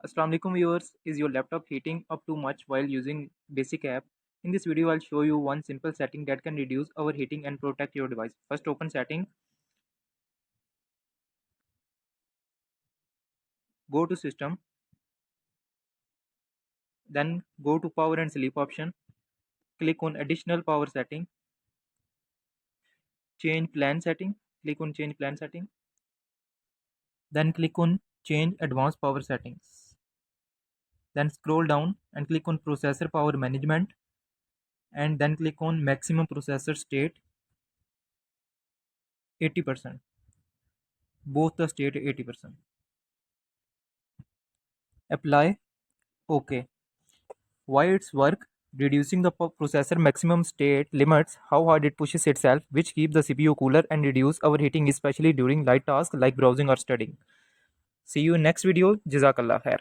Assalamu alaikum viewers. Is your laptop heating up too much while using basic app? In this video, I'll show you one simple setting that can reduce overheating and protect your device. First, open setting, go to system, then go to power and sleep option. Click on additional power setting, change plan setting. Click on change plan setting. Then click on change advanced power settings. Then scroll down and click on processor power management and then click on maximum processor state 80%. Both the state 80%. Apply OK. Why its work? Reducing the processor maximum state limits how hard it pushes itself, which keep the CPU cooler and reduce overheating, especially during light tasks like browsing or studying. See you in next video. Jazakallah khair.